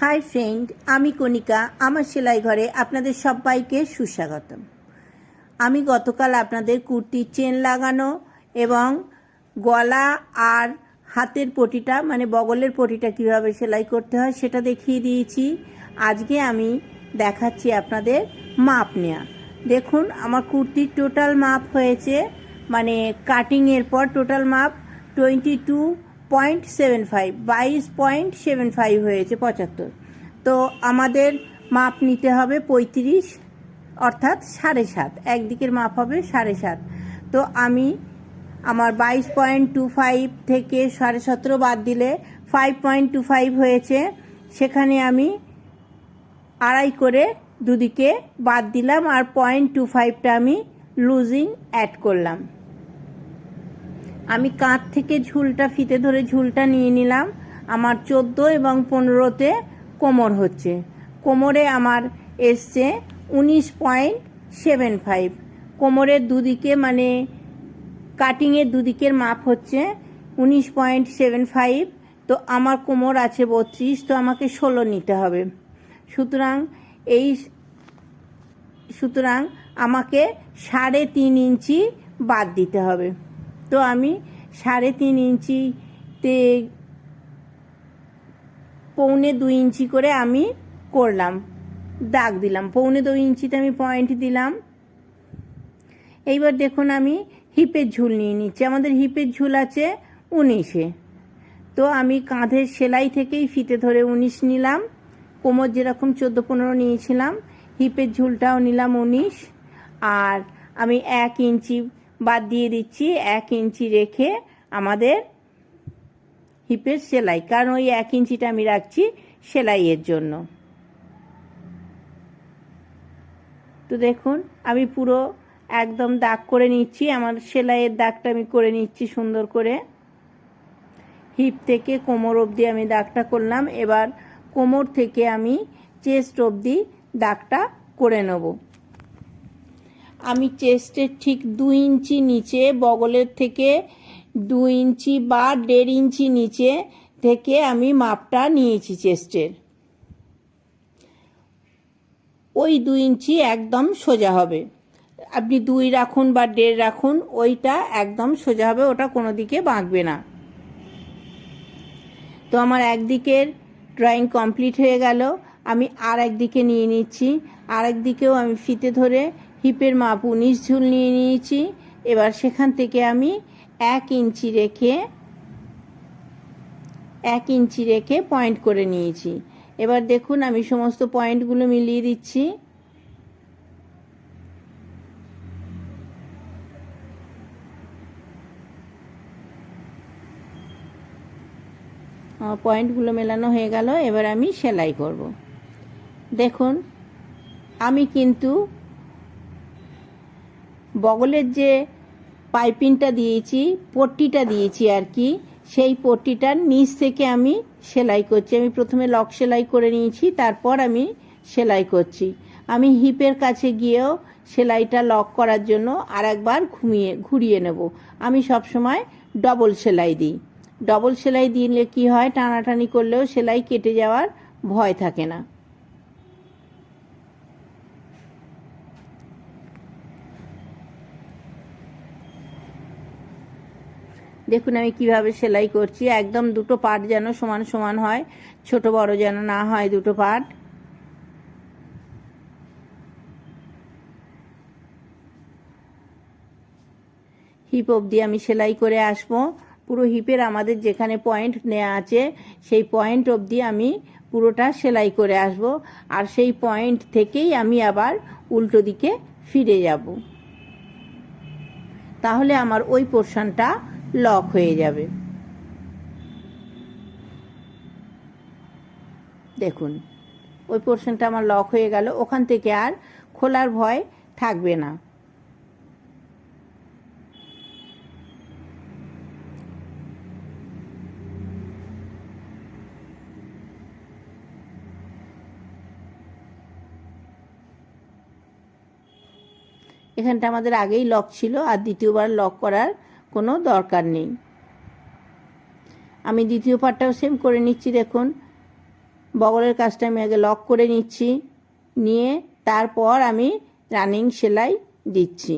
Hi friend, আমি কণিকা। আমার সেলাই ঘরে আপনাদের সবাইকে সুস্বাগতম। আমি গতকাল আপনাদের কুর্তির চেন লাগানো এবং গলা আর হাতের পটিটা মানে বগলের পটিটা কিভাবে সেলাই করতে হয় সেটা দেখিয়ে দিয়েছি। আজকে আমি দেখাচ্ছি আপনাদের মাপ নেওয়া। দেখুন, আমার কুর্তির টোটাল মাপ হয়েছে, মানে কাটিংয়ের পর টোটাল মাপ 22.75, 22.75 হয়েছে 75। তো আমাদের মাপ নিতে হবে 35, অর্থাৎ 7.5। একদিকের মাপ হবে 7.5। তো আমি আমার 22.25 থেকে 17.5 বাদ দিলে 5.25 হয়েছে। সেখানে আমি আড়াই করে দুদিকে বাদ দিলাম আর 0.25টা আমি লুজিং অ্যাড করলাম। আমি কাঁধ থেকে ঝুলটা ফিতে ধরে ঝুলটা নিয়ে নিলাম। আমার 14 এবং 15তে কোমর হচ্ছে। কোমরে আমার এসছে 19.75। কোমরের দুদিকে মানে কাটিংয়ের দুদিকের মাপ হচ্ছে 19.75। তো আমার কোমর আছে 32, তো আমাকে 16 নিতে হবে। সুতরাং আমাকে 3.5 ইঞ্চি বাদ দিতে হবে। তো আমি 3.5 ইঞ্চিতে 1.25 ইঞ্চি করে আমি করলাম, দাগ দিলাম। 1.25 ইঞ্চিতে আমি পয়েন্ট দিলাম। এইবার দেখুন, আমি হিপের ঝুল নিয়ে নিচ্ছি। আমাদের হিপের ঝুল আছে 19-এ। তো আমি কাঁধের সেলাই থেকেই ফিতে ধরে 19 নিলাম। কোমর যেরকম 14-15 নিয়েছিলাম, হিপের ঝুলটাও নিলাম 19। আর আমি 1 ইঞ্চি বাদ দিয়ে দিচ্ছি, 1 ইঞ্চি রেখে আমাদের হিপের সেলাই, কারণ ওই 1 ইঞ্চিটা আমি রাখছি সেলাইয়ের জন্য। তো দেখুন, আমি পুরো একদম দাগ করে নিচ্ছি। আমার সেলাইয়ের দাগটা আমি করে নিচ্ছি সুন্দর করে। হিপ থেকে কোমর অবধি আমি দাগটা করলাম। এবার কোমর থেকে আমি চেস্ট অবধি দাগটা করে নেব। আমি চেস্টের ঠিক 2 ইঞ্চি নিচে, বগলের থেকে 2 ইঞ্চি বা 1.5 ইঞ্চি নিচে থেকে আমি মাপটা নিয়েছি চেস্টের। ওই 2 ইঞ্চি একদম সোজা হবে। আপনি 2 রাখুন বা 1.5 রাখুন, ওইটা একদম সোজা হবে, ওটা কোনো দিকে বাঁকবে না। তো আমার একদিকের ড্রয়িং কমপ্লিট হয়ে গেল। আমি আর একদিকে নিয়ে নিচ্ছি। আর একদিকেও আমি ফিতে ধরে হিপের মাপ 19 ঝুল নিয়ে নিয়েছি। এবার সেখান থেকে আমি 1 ইঞ্চি রেখে পয়েন্ট করে নিয়েছি। এবার দেখুন, আমি সমস্ত পয়েন্টগুলো মিলিয়ে দিচ্ছি। পয়েন্টগুলো মেলানো হয়ে গেল। এবার আমি সেলাই করব। দেখুন, আমি কিন্তু বগলের যে পাইপিংটা দিয়েছি, পট্টিটা দিয়েছি আর কি, সেই পট্টিটার নিচ থেকে আমি সেলাই করছি। আমি প্রথমে লক সেলাই করে নিয়েছি, তারপর আমি সেলাই করছি। আমি হিপের কাছে গিয়েও সেলাইটা লক করার জন্য আর একবার ঘুরিয়ে নেব। আমি সবসময় ডবল সেলাই দিই। ডবল সেলাই দিলে কি হয়, টানাটানি করলেও সেলাই কেটে যাওয়ার ভয় থাকে না। দেখুন আমি কিভাবে সেলাই করছি। একদম দুটো পার্ট যেন সমান সমান হয়, ছোট বড় যেন না হয় দুটো পার্ট। হিপ অবধি আমি সেলাই করে আসবো। পুরো হিপের আমাদের যেখানে পয়েন্ট নেওয়া আছে সেই পয়েন্ট অবধি আমি পুরোটা সেলাই করে আসব। আর সেই পয়েন্ট থেকেই আমি আবার উল্টো দিকে ফিরে যাব। তাহলে আমার ওই পোর্শনটা লক হয়ে যাবে। দেখুন, ওই পোর্শনটা আমার লক হয়ে গেল। ওখান থেকে আর খোলার ভয় থাকবে না। এখানটা আমাদের আগেই লক ছিল, আর দ্বিতীয়বার লক করার কোনো দরকার নেই। আমি দ্বিতীয় পার্টটাও সেম করে নিচ্ছি। দেখুন, বগলের কাজটা আমি আগে লক করে নিচ্ছি, নিয়ে তারপর আমি রানিং সেলাই দিচ্ছি।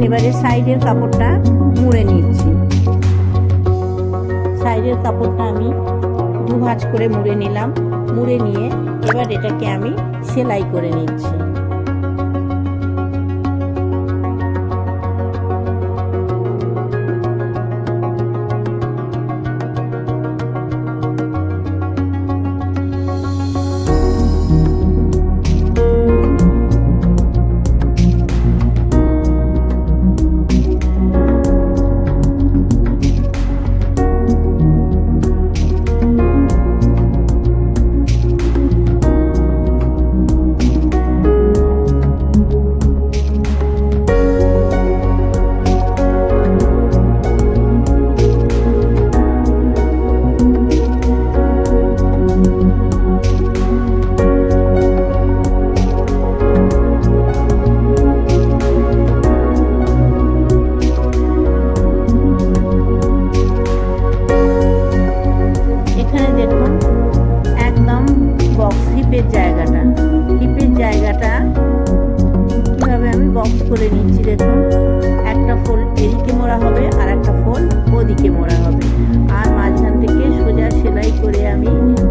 এবারে সাইডের কাপড়টা মুড়ে নিচ্ছি। সাইডের কাপড়টা আমি দুভাঁজ করে মুড়ে নিলাম। মুড়ে নিয়ে এবার এটাকে আমি সেলাই করে নিচ্ছি। করে নিচ্ছি। দেখুন একটা ফোল্ড এদিকে মোড়া হবে আর একটা ফোল্ড ওদিকে মোড়া হবে, আর মাঝখান থেকে সোজা সেলাই করে আমি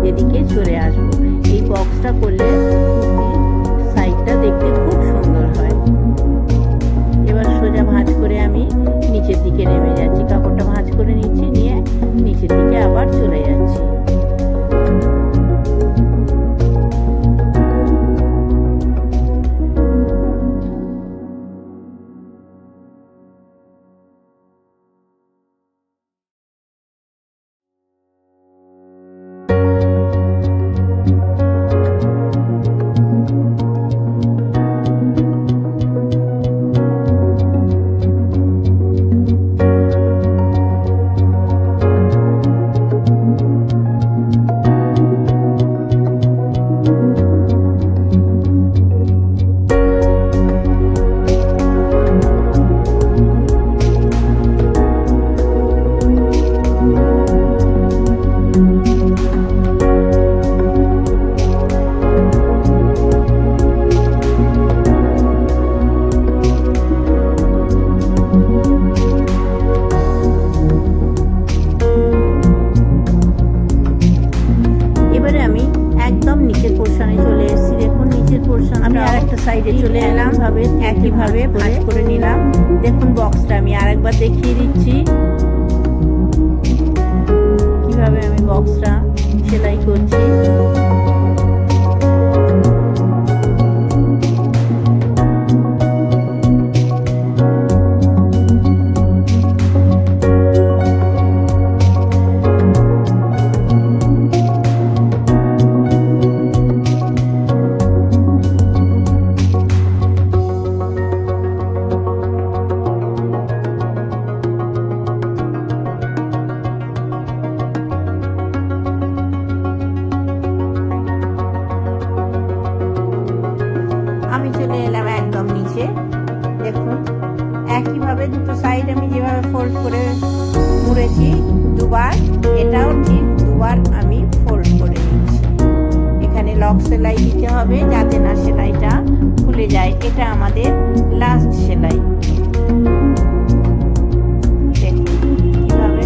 এদিকে চলে আসবো। এই বক্সটা করলে সাইডটা দেখতে খুব সুন্দর হয়। এবার সোজা ভাঁজ করে আমি নিচের দিকে নেমে যাচ্ছি, কাপড়টা ভাঁজ করে নিচ্ছি, নিয়ে নিচের দিকে আবার চলে যাচ্ছি। সাইডে চলে এলাম, একইভাবে ভাঁজ করে নিলাম। দেখুন বক্সটা আমি আরেকবার দেখিয়ে দিচ্ছি কিভাবে আমি বক্সটা সেলাই করছি। একইভাবে দুটো সাইড আমি যেভাবে ফোল্ড করে মুড়েছি দুবার, এটাও ঠিক দুবার আমি ফোল্ড করে নিচ্ছি। এখানে লক সেলাই দিতে হবে যাতে না সেলাইটা খুলে যায়। এটা আমাদের লাস্ট সেলাই। দেখুন কিভাবে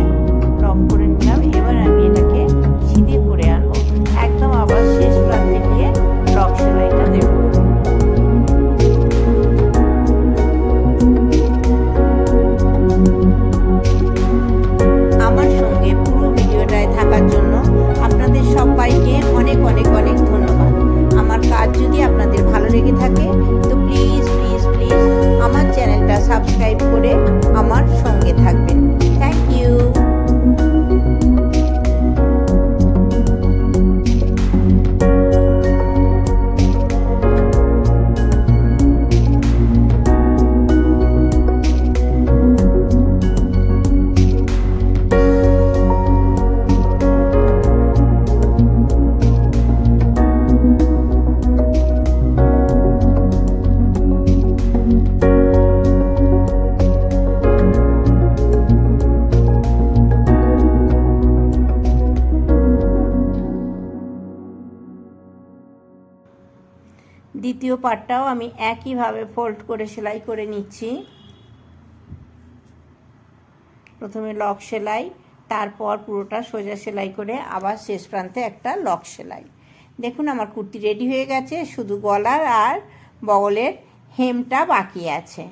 লক করে নিলাম। এবার আমি এটাকে সিধে করে আনবো, একদম আবার শেষ প্রান্তে গিয়ে লক সেলাইটা দেব। আমার সঙ্গে পুরো ভিডিওটায় থাকার জন্য আপনাদের সবাইকে অনেক অনেক অনেক ধন্যবাদ। আমার কাজ যদি আপনাদের ভালো লেগে থাকে তো প্লিজ প্লিজ প্লিজ আমার চ্যানেলটা সাবস্ক্রাইব করে আমার সঙ্গে থাকবেন। Thank you. দ্বিতীয় পার্টটাও আমি একইভাবে ফোল্ড করে সেলাই করে নিচ্ছি। প্রথমে লক সেলাই, তারপর পুরোটা সোজা সেলাই করে আবার শেষ প্রান্তে একটা লক সেলাই। দেখুন আমার কুর্তি রেডি হয়ে গেছে, শুধু গলার আর বগলের হেমটা বাকি আছে।